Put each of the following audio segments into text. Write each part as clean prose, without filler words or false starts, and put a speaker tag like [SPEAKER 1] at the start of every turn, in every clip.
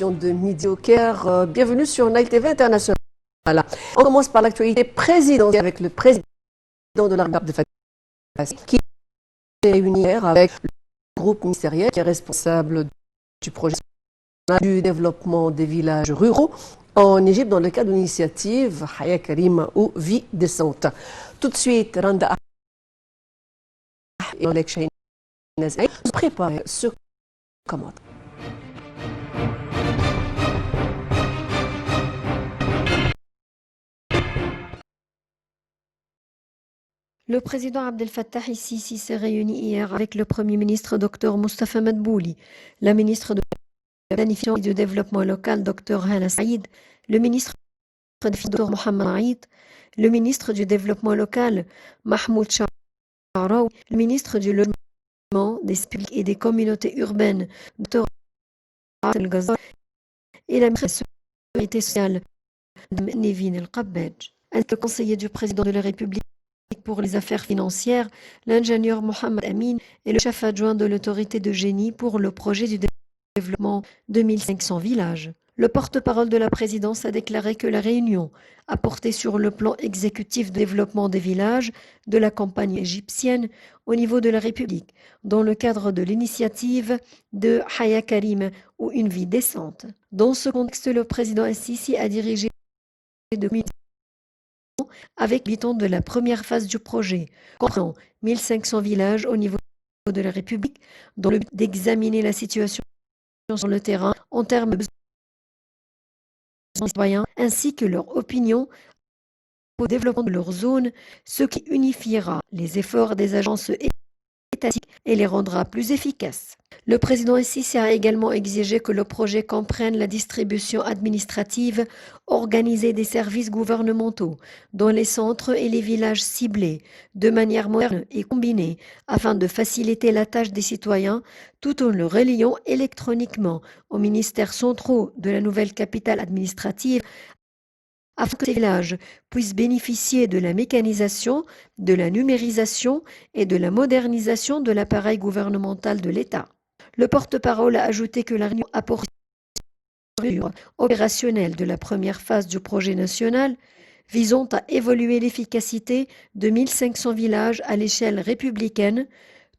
[SPEAKER 1] De Midi au Caire. Bienvenue sur Nile TV International. On commence par l'actualité présidentielle avec le président de la République de Fatima qui s'est réuni hier avec le groupe ministériel qui est responsable du projet du développement des villages ruraux en Égypte dans le cadre de l'initiative Haya Karima ou Vie décente. Tout de suite, Randa et Oleg Shahinaz préparent ce commande.
[SPEAKER 2] Le président Abdel Fattah el-Sisi s'est réuni hier avec le Premier ministre Dr Mustafa Madbouli, la ministre de la Planification et du Développement local Dr Hala Saïd, le ministre des Finances Dr Mohamed Aïd, le ministre du Développement local Mahmoud Sha'raoui, le ministre du Logement, des Publics et des Communautés urbaines Dr El Ghazal et la ministre de la Sécurité sociale Nevin El-Qabbaj, ainsi que le conseiller du président de la République pour les affaires financières, l'ingénieur Mohamed Amin et le chef adjoint de l'autorité de génie pour le projet du développement de 1500 villages. Le porte-parole de la présidence a déclaré que la réunion a porté sur le plan exécutif de développement des villages de la campagne égyptienne au niveau de la République, dans le cadre de l'initiative de Haya Karim ou une vie décente. Dans ce contexte, le président el-Sisi a dirigé avec l'habitants de la première phase du projet, comprenant 1500 villages au niveau de la République, dans le but d'examiner la situation sur le terrain en termes de besoins citoyens ainsi que leur opinion au développement de leur zone, ce qui unifiera les efforts des agences étatiques et les rendra plus efficaces. Le président el-Sisi a également exigé que le projet comprenne la distribution administrative organisée des services gouvernementaux dans les centres et les villages ciblés de manière moderne et combinée afin de faciliter la tâche des citoyens tout en le reliant électroniquement aux ministères centraux de la nouvelle capitale administrative afin que ces villages puissent bénéficier de la mécanisation, de la numérisation et de la modernisation de l'appareil gouvernemental de l'État. Le porte-parole a ajouté que la réunion a porté sur opérationnelle de la première phase du projet national visant à évoluer l'efficacité de 1500 villages à l'échelle républicaine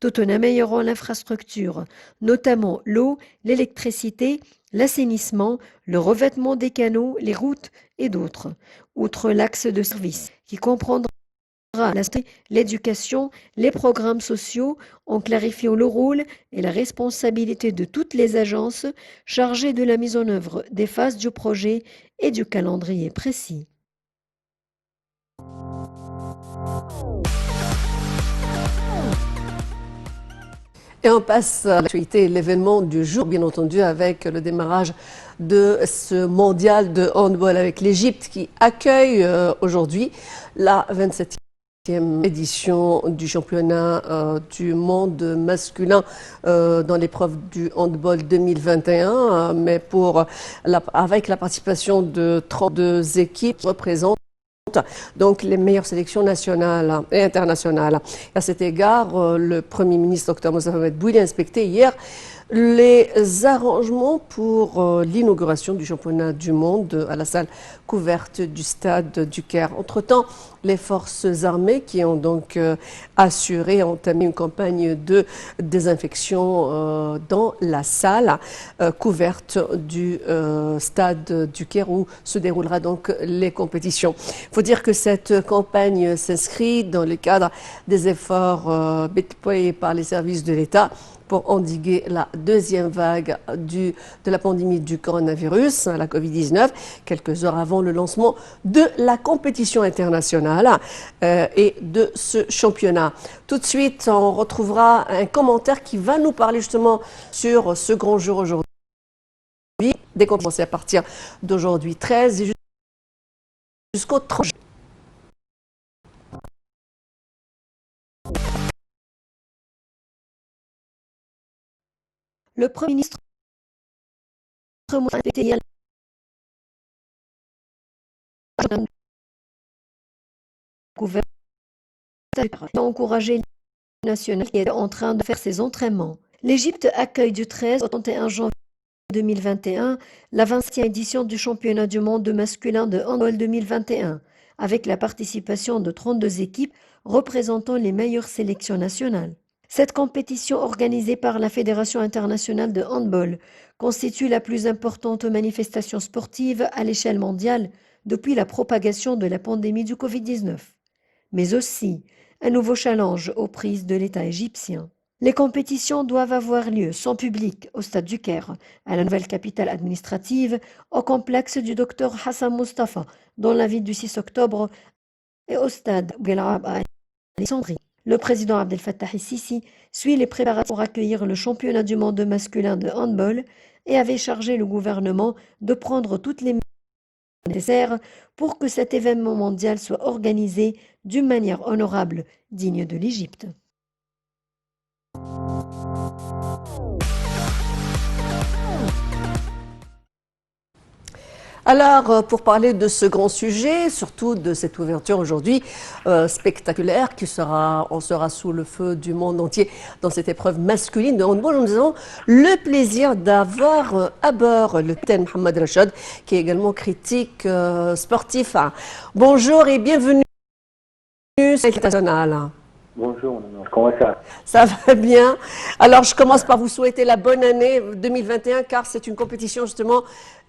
[SPEAKER 2] tout en améliorant l'infrastructure, notamment l'eau, l'électricité, l'assainissement, le revêtement des canaux, les routes et d'autres, outre l'axe de service qui comprendra la santé, l'éducation, les programmes sociaux, en clarifiant le rôle et la responsabilité de toutes les agences chargées de la mise en œuvre des phases du projet et du calendrier précis.
[SPEAKER 1] Et on passe à l'actualité, l'événement du jour, bien entendu, avec le démarrage de ce mondial de handball avec l'Égypte qui accueille aujourd'hui la 27e édition du championnat du monde masculin dans l'épreuve du handball 2021, mais avec la participation de 32 équipes représentant donc les meilleures sélections nationales et internationales. À cet égard, le Premier ministre Dr Mustafa Madbouli a inspecté hier les arrangements pour l'inauguration du championnat du monde à la salle couverte du stade du Caire. Entre-temps, les forces armées qui ont donc entamé une campagne de désinfection dans la salle couverte du stade du Caire où se déroulera donc les compétitions. Il faut dire que cette campagne s'inscrit dans le cadre des efforts déployés par les services de l'État pour endiguer la deuxième vague de la pandémie du coronavirus, la Covid-19, quelques heures avant le lancement de la compétition internationale et de ce championnat. Tout de suite, on retrouvera un commentaire qui va nous parler justement sur ce grand jour aujourd'hui. Dès qu'on commence à partir d'aujourd'hui 13 et jusqu'au 30.
[SPEAKER 2] Le Premier ministre a encouragé l'équipe nationale qui est en train de faire ses entraînements. L'Égypte accueille du 13 au 31 janvier 2021, la 20e édition du championnat du monde masculin de handball 2021, avec la participation de 32 équipes représentant les meilleures sélections nationales. Cette compétition organisée par la Fédération internationale de handball constitue la plus importante manifestation sportive à l'échelle mondiale depuis la propagation de la pandémie du Covid-19, mais aussi un nouveau challenge aux prises de l'État égyptien. Les compétitions doivent avoir lieu sans public au stade du Caire, à la nouvelle capitale administrative, au complexe du Dr Hassan Mustafa, dans la ville du 6 octobre, et au stade Guelab à Alexandrie. Le président Abdel Fattah el-Sisi suit les préparatifs pour accueillir le championnat du monde masculin de handball et avait chargé le gouvernement de prendre toutes les mesures nécessaires pour que cet événement mondial soit organisé d'une manière honorable, digne de l'Égypte.
[SPEAKER 1] Alors, pour parler de ce grand sujet, surtout de cette ouverture aujourd'hui spectaculaire on sera sous le feu du monde entier dans cette épreuve masculine de handball, nous avons le plaisir d'avoir à bord le capitaine Mohamed Rachad, qui est également critique sportif. Bonjour et bienvenue sur International.
[SPEAKER 3] Bonjour, comment ça va?
[SPEAKER 1] Ça va bien. Alors, je commence par vous souhaiter la bonne année 2021, car c'est une compétition, justement,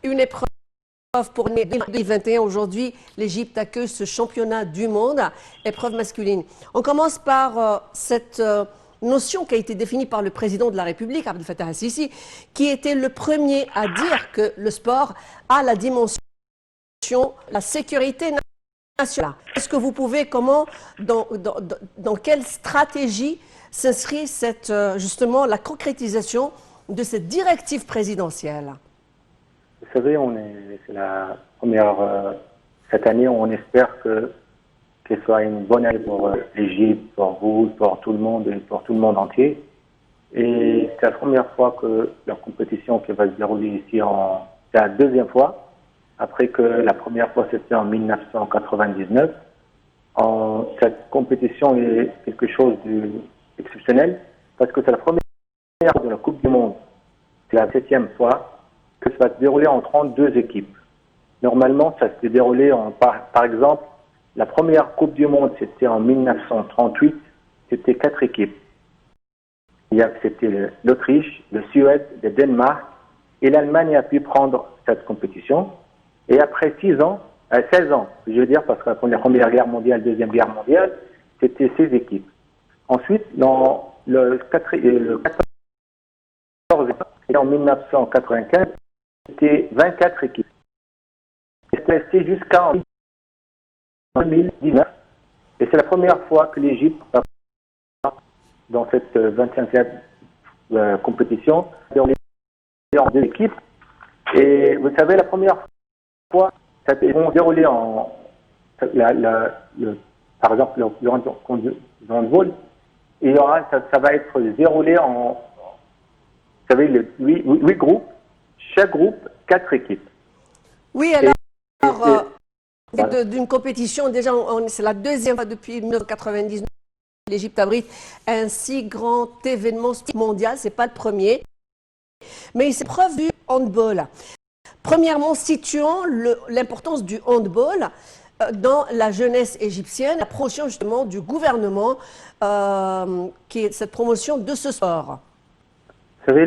[SPEAKER 1] une épreuve pour l'année 2021. Aujourd'hui, l'Égypte accueille ce championnat du monde, épreuve masculine. On commence par cette notion qui a été définie par le président de la République, Abdel Fattah el-Sisi, qui était le premier à dire que le sport a la dimension, la sécurité nationale. Est-ce que vous pouvez, dans quelle stratégie s'inscrit justement la concrétisation de cette directive présidentielle?
[SPEAKER 3] Vous savez, c'est la première, cette année, on espère qu'elle soit une bonne année pour l'Égypte, pour vous, pour tout le monde et pour tout le monde entier. Et c'est la première fois que la compétition qui va se dérouler ici, c'est la deuxième fois, après que la première fois c'était en 1999. Cette compétition est quelque chose d'exceptionnel parce que c'est la première de la Coupe du Monde. C'est la 7e fois que ça va se dérouler en 32 équipes. Normalement, ça s'est déroulé par exemple, la première Coupe du Monde, c'était en 1938, c'était 4 équipes. C'était l'Autriche, le Suède, le Danemark, et l'Allemagne a pu prendre cette compétition. Et après 16 ans, je veux dire, parce que la Première Guerre mondiale, Deuxième Guerre mondiale, c'était 6 équipes. Ensuite, dans le 14 et en 1995, c'était 24 équipes. C'était resté jusqu'en 2019. Et c'est la première fois que l'Égypte, dans cette 25e compétition, est en 2 équipes. Et vous savez, la première fois, ça s'est déroulé par exemple, le handball, ça va être déroulé vous savez, 8 groupes, chaque groupe, 4 équipes.
[SPEAKER 1] Oui, alors, d'une compétition, déjà, c'est la deuxième fois depuis 1999 que l'Égypte abrite un si grand événement mondial, c'est pas le premier, mais c'est preuve du handball. Premièrement, situons l'importance du handball dans la jeunesse égyptienne, la promotion justement du gouvernement, qui est cette promotion de ce sport.
[SPEAKER 3] Vous savez,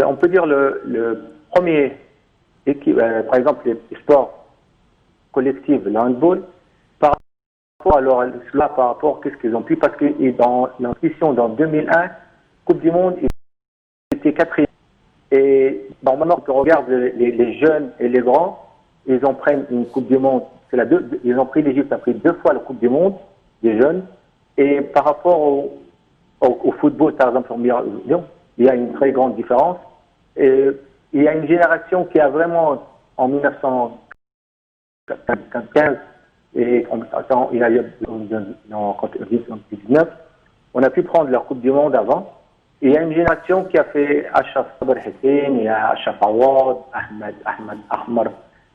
[SPEAKER 3] on peut dire le premier, par exemple, les sports collectifs, le handball, par rapport à qu'est-ce qu'ils ont pu, parce que dans l'inscription dans 2001, Coupe du Monde, ils étaient 4e. Et normalement, quand on regarde les jeunes et les grands, ils ont pris une Coupe du Monde. Ils ont pris l'Égypte a pris 2 fois la Coupe du Monde des jeunes. Et par rapport au football, par exemple, il y a une très grande différence. Et il y a une génération qui a vraiment, en 1915 et en 1919, on a pu prendre la Coupe du Monde avant. Et il y a une génération qui a fait Ashraf Sabr Hussein, il y a Ashraf Awad, Ahmed Ahmar.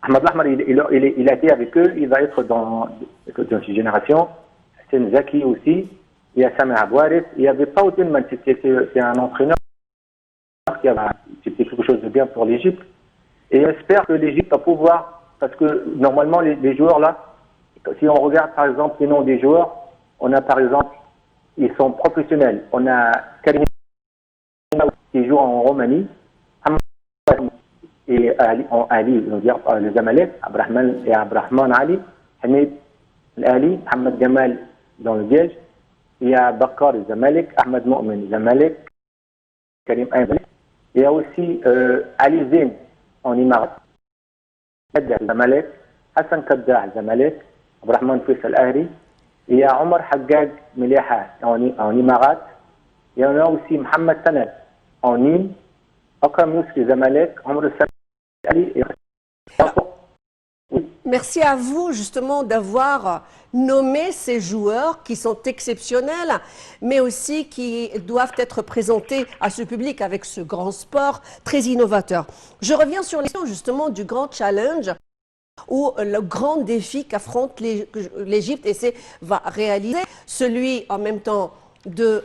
[SPEAKER 3] Ahmed Ahmar, il a été avec eux, il va être dans cette génération. C'est Zaki aussi, il y a Sameh Abouarif, il n'y avait pas autant de mal, c'est un entraîneur c'était quelque chose de bien pour l'Égypte. Et j'espère que l'Égypte va pouvoir, parce que normalement les joueurs là, si on regarde par exemple les noms des joueurs, on a par exemple, ils sont professionnels. On a Karim qui joue en Roumanie, et Ali, on veut dire le Zamalek, Abrahman Ali, Hamid Ali, Mohamed Gamal dans le Liège, il y a Bakar le Zamalek, Ahmed Mo'min le Zamalek, Karim Aïd. Il y a aussi Ali Zain en Émirats, Kaddah le Zamalek, Hassan Kaddah le Zamalek, Abrahman Faisal Ahri. Il y a Omar Haggag Meliha en Émirats. Il y en a aussi Mohamed Sanad en Nîmes, Akram Yousri le Zamalek, Omar Ali et
[SPEAKER 1] merci à vous justement d'avoir nommé ces joueurs qui sont exceptionnels, mais aussi qui doivent être présentés à ce public avec ce grand sport très innovateur. Je reviens sur les questions justement du grand challenge ou le grand défi qu'affronte l'Égypte et va réaliser, celui en même temps de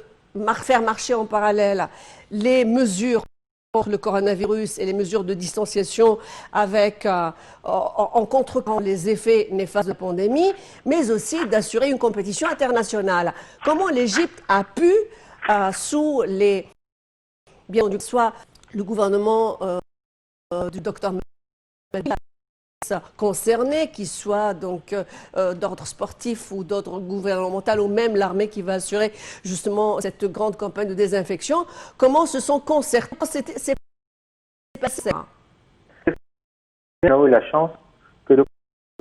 [SPEAKER 1] faire marcher en parallèle les mesures contre le coronavirus et les mesures de distanciation avec, en contrecarrant les effets néfastes de la pandémie, mais aussi d'assurer une compétition internationale. Comment l'Égypte a pu, sous les, bien entendu, soit le gouvernement du docteur concernés, qui soient donc d'ordre sportif ou d'ordre gouvernemental, ou même l'armée qui va assurer justement cette grande campagne de désinfection, comment se sont concertés? C'est passé ça.
[SPEAKER 3] On a eu la chance que le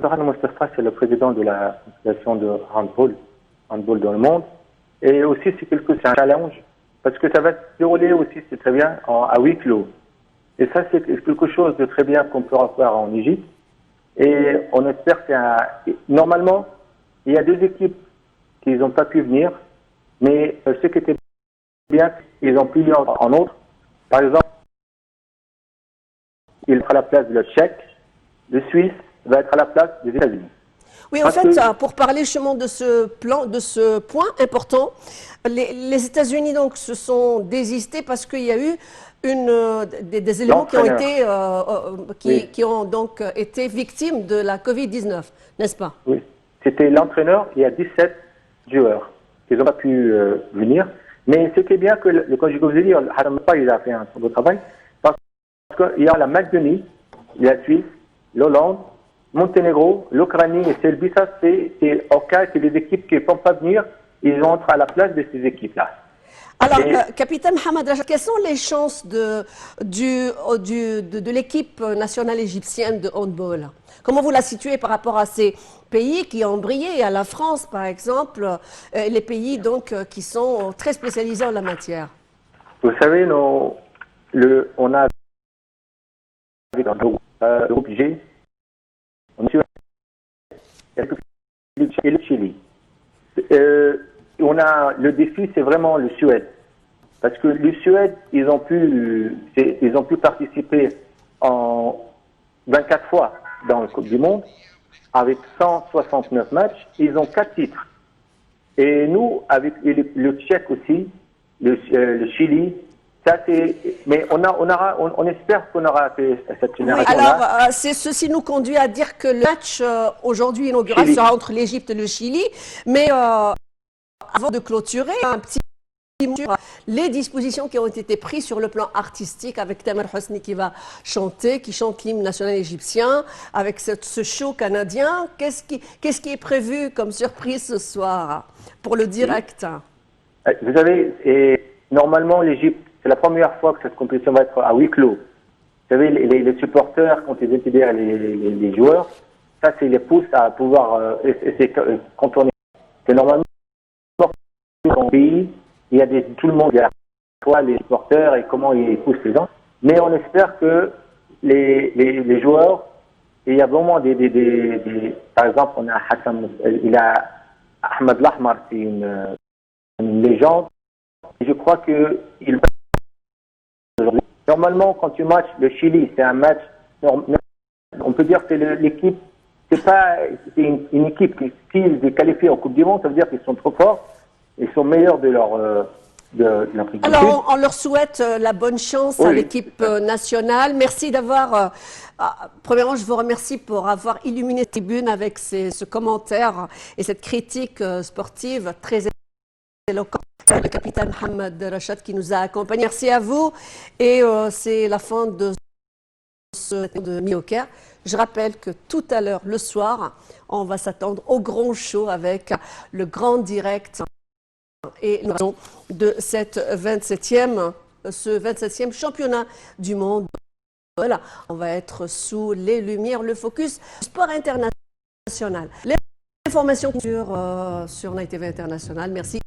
[SPEAKER 3] Farhan Mustafa, c'est le président de la Fédération de handball dans le monde, et aussi c'est un challenge, parce que ça va se dérouler aussi, c'est très bien, à huis clos. Et ça, c'est quelque chose de très bien qu'on peut faire en Égypte. Et on espère normalement, il y a deux équipes qui n'ont pas pu venir, mais ce qui était bien, ils ont pu venir en autre. Par exemple, il sera à la place de la Tchèque, le Suisse va être à la place des États-Unis.
[SPEAKER 1] Oui, en fait, pour parler justement de ce point important, les États-Unis donc se sont désistés parce qu'il y a eu des éléments qui ont donc été victimes de la Covid-19, n'est-ce pas?
[SPEAKER 3] Oui, c'était l'entraîneur, il y a 17 joueurs qui n'ont pas pu venir. Mais ce qui est bien, comme je vous ai dit, le Haram il a fait un beau travail, parce qu'il y a la Macédonie, la Suisse, l'Hollande, Monténégro, l'Ukraine et Serbie. Ça, c'est au cas que les équipes qui ne peuvent pas venir, ils entrent à la place de ces équipes-là.
[SPEAKER 1] Alors, capitaine Mohamed Rachad, quelles sont les chances de l'équipe nationale égyptienne de handball? Comment vous la situez par rapport à ces pays qui ont brillé, à la France par exemple, les pays donc qui sont très spécialisés en la matière?
[SPEAKER 3] Vous savez, on a dans le groupe G, on a le Chili. Le défi, c'est vraiment le Suède. Parce que le Suède, ils ont pu participer en 24 fois dans la Coupe du Monde, avec 169 matchs. Ils ont 4 titres. Et nous, avec le Tchèque aussi, le Chili, ça c'est. Mais on espère qu'on aura fait cette génération-là.
[SPEAKER 1] Oui, alors, ceci nous conduit à dire que le match aujourd'hui inaugural sera entre l'Égypte et le Chili. Mais avant de clôturer, un petit mot sur les dispositions qui ont été prises sur le plan artistique, avec Tamer Hosni qui chante l'hymne national égyptien, avec ce show canadien. Qu'est-ce qui est prévu comme surprise ce soir pour le direct?
[SPEAKER 3] Vous savez, normalement l'Égypte, c'est la première fois que cette compétition va être à huis clos. Vous savez, les supporters, quand ils intègrent les joueurs, ça, c'est les pousse à pouvoir contourner. C'est normalement dans le pays, il y a tout le monde, il y a les supporters et comment ils poussent les gens. Mais on espère que les joueurs, il y a vraiment par exemple, on a Ahmed Lahmar, c'est une légende. Et je crois que normalement, quand tu matches le Chili, c'est un match, on peut dire que l'équipe, c'est une équipe qui, s'ils sont qualifiés en Coupe du Monde, ça veut dire qu'ils sont trop forts, ils sont meilleurs de leur de l'Afrique du Sud.
[SPEAKER 1] Alors, on leur souhaite la bonne chance à
[SPEAKER 3] Oui.
[SPEAKER 1] l'équipe nationale. Merci d'avoir... premièrement, je vous remercie pour avoir illuminé la tribune avec ce commentaire et cette critique sportive très éloquente. Le capitaine Mohamed Rachad qui nous a accompagnés. Merci à vous. Et c'est la fin de ce de Mi-au-Caire. Je rappelle que tout à l'heure, le soir, on va s'attendre au grand show avec le grand direct et de ce 27e championnat du monde. Voilà, on va être sous les lumières, le focus sport international. Les informations sur Night TV International. Merci.